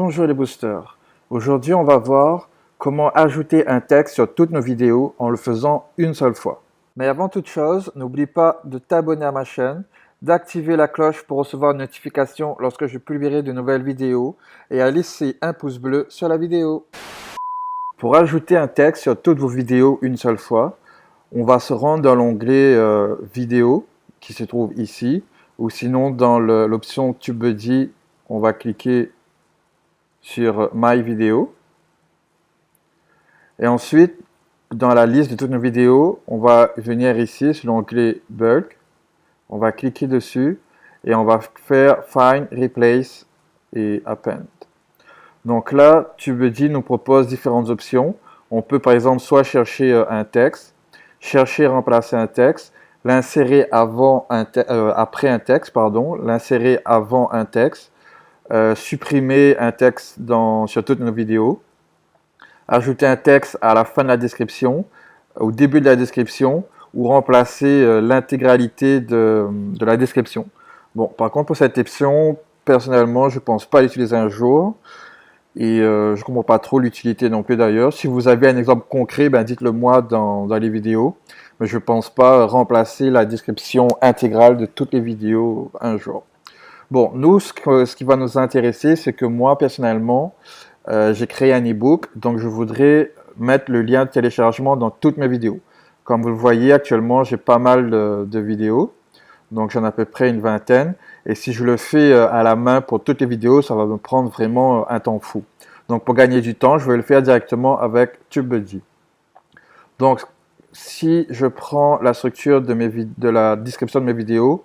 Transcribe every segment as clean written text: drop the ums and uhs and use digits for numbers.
Bonjour les boosters. Aujourd'hui, on va voir comment ajouter un texte sur toutes nos vidéos en le faisant une seule fois. Mais avant toute chose, n'oublie pas de t'abonner à ma chaîne, d'activer la cloche pour recevoir une notification lorsque je publierai de nouvelles vidéos et à laisser un pouce bleu sur la vidéo. Pour ajouter un texte sur toutes vos vidéos une seule fois, on va se rendre dans l'onglet vidéo qui se trouve ici, ou sinon dans l'option TubeBuddy, on va cliquer sur My Video. Et ensuite, dans la liste de toutes nos vidéos, on va venir ici sur l'onglet Bulk. On va cliquer dessus et on va faire Find, Replace et Append. Donc là, TubeBuddy nous propose différentes options. On peut par exemple soit chercher un texte, chercher remplacer un texte, l'insérer après un texte, pardon, l'insérer avant un texte, supprimer un texte sur toutes nos vidéos, ajouter un texte à la fin de la description, au début de la description, ou remplacer l'intégralité de la description. Bon, par contre, pour cette option, personnellement, je ne pense pas l'utiliser un jour. Et je ne comprends pas trop l'utilité non plus d'ailleurs. Si vous avez un exemple concret, ben dites-le moi dans les vidéos. Mais je ne pense pas remplacer la description intégrale de toutes les vidéos un jour. Bon, nous, ce qui va nous intéresser, c'est que moi, personnellement, j'ai créé un e-book, donc je voudrais mettre le lien de téléchargement dans toutes mes vidéos. Comme vous le voyez, actuellement, j'ai pas mal de vidéos, donc j'en ai à peu près une vingtaine. Et si je le fais à la main pour toutes les vidéos, ça va me prendre vraiment un temps fou. Donc pour gagner du temps, je vais le faire directement avec TubeBuddy. Donc, si je prends la structure de la description de mes vidéos,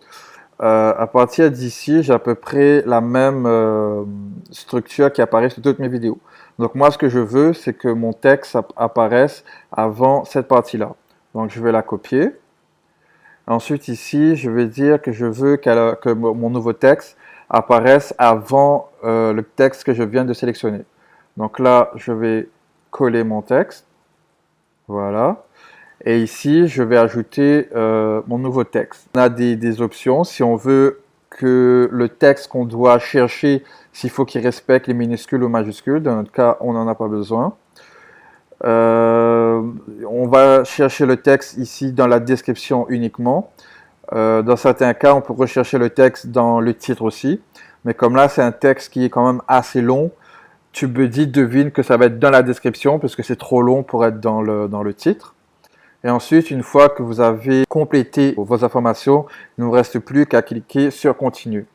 à partir d'ici, j'ai à peu près la même structure qui apparaît sur toutes mes vidéos. Donc moi, ce que je veux, c'est que mon texte apparaisse avant cette partie-là. Donc je vais la copier. Ensuite, ici, je vais dire que je veux que mon nouveau texte apparaisse avant le texte que je viens de sélectionner. Donc là, je vais coller mon texte. Voilà. Et ici, je vais ajouter mon nouveau texte. On a des options. Si on veut que le texte qu'on doit chercher, s'il faut qu'il respecte les minuscules ou majuscules, dans notre cas, on n'en a pas besoin. On va chercher le texte ici dans la description uniquement. Dans certains cas, on peut rechercher le texte dans le titre aussi. Mais comme là, c'est un texte qui est quand même assez long, TubeBuddy devine que ça va être dans la description parce que c'est trop long pour être dans le titre. Et ensuite, une fois que vous avez complété vos informations, il ne vous reste plus qu'à cliquer sur Continue.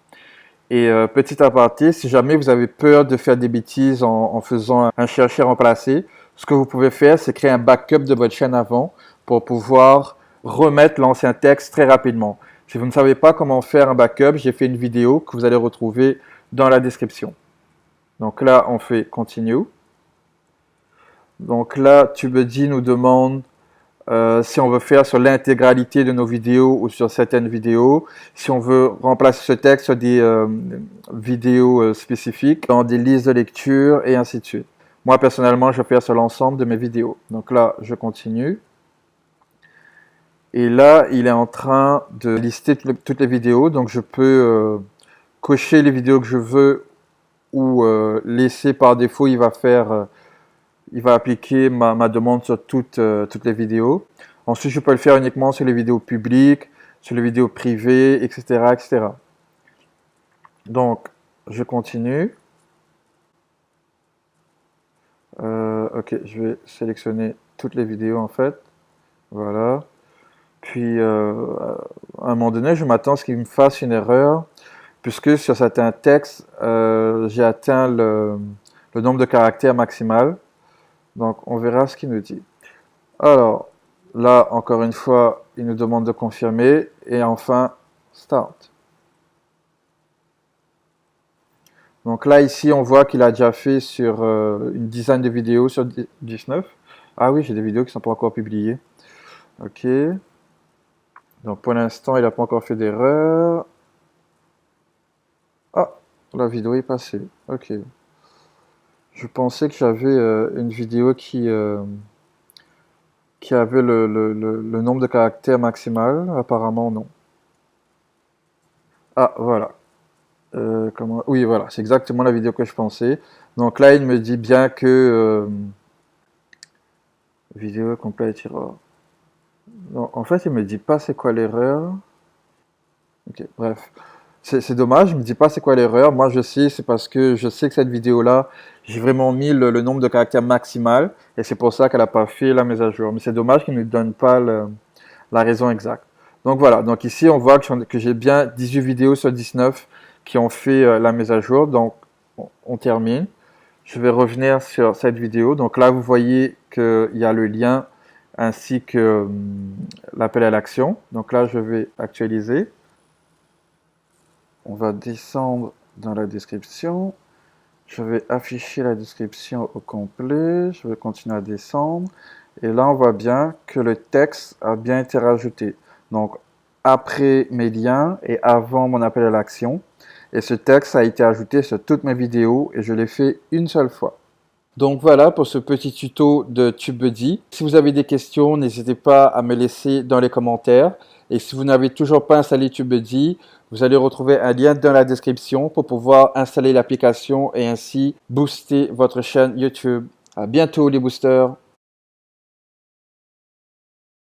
Et petit aparté, si jamais vous avez peur de faire des bêtises en faisant un chercher remplacer, ce que vous pouvez faire, c'est créer un backup de votre chaîne avant pour pouvoir remettre l'ancien texte très rapidement. Si vous ne savez pas comment faire un backup, j'ai fait une vidéo que vous allez retrouver dans la description. Donc là, on fait Continue. Donc là, TubeBuddy nous demande si on veut faire sur l'intégralité de nos vidéos ou sur certaines vidéos, si on veut remplacer ce texte sur des vidéos spécifiques, dans des listes de lecture et ainsi de suite. Moi, personnellement, je vais faire sur l'ensemble de mes vidéos. Donc là, je continue. Et là, il est en train de lister toutes les vidéos. Donc, je peux cocher les vidéos que je veux ou laisser par défaut, il va appliquer ma demande sur toutes les vidéos. Ensuite, je peux le faire uniquement sur les vidéos publiques, sur les vidéos privées, etc., etc. Donc, je continue. Ok, je vais sélectionner toutes les vidéos en fait. Voilà. Puis, à un moment donné, je m'attends à ce qu'il me fasse une erreur, puisque sur certains textes, j'ai atteint le nombre de caractères maximal. Donc, on verra ce qu'il nous dit. Alors, là, encore une fois, il nous demande de confirmer. Et enfin, Start. Donc là, ici, on voit qu'il a déjà fait sur une dizaine de vidéos sur 19. Ah oui, j'ai des vidéos qui ne sont pas encore publiées. Ok. Donc, pour l'instant, il n'a pas encore fait d'erreur. Ah, la vidéo est passée. Ok. Je pensais que j'avais une vidéo qui avait le nombre de caractères maximal. Apparemment, non. Ah, voilà. Oui, voilà, c'est exactement la vidéo que je pensais. Donc là, il me dit bien que vidéo complète error. Non, en fait, il me dit pas c'est quoi l'erreur. Ok, bref. C'est dommage, il me dit pas c'est quoi l'erreur. Moi, je sais, c'est parce que je sais que cette vidéo-là, j'ai vraiment mis le nombre de caractères maximal et c'est pour ça qu'elle n'a pas fait la mise à jour. Mais c'est dommage qu'il ne nous donne pas la raison exacte. Donc voilà, donc ici, on voit que j'ai bien 18 vidéos sur 19 qui ont fait la mise à jour. Donc, on termine. Je vais revenir sur cette vidéo. Donc là, vous voyez qu'il y a le lien ainsi que l'appel à l'action. Donc là, je vais actualiser. On va descendre dans la description. Je vais afficher la description au complet. Je vais continuer à descendre. Et là, on voit bien que le texte a bien été rajouté. Donc, après mes liens et avant mon appel à l'action. Et ce texte a été ajouté sur toutes mes vidéos et je l'ai fait une seule fois. Donc voilà pour ce petit tuto de TubeBuddy. Si vous avez des questions, n'hésitez pas à me laisser dans les commentaires. Et si vous n'avez toujours pas installé TubeBuddy, vous allez retrouver un lien dans la description pour pouvoir installer l'application et ainsi booster votre chaîne YouTube. À bientôt les boosters!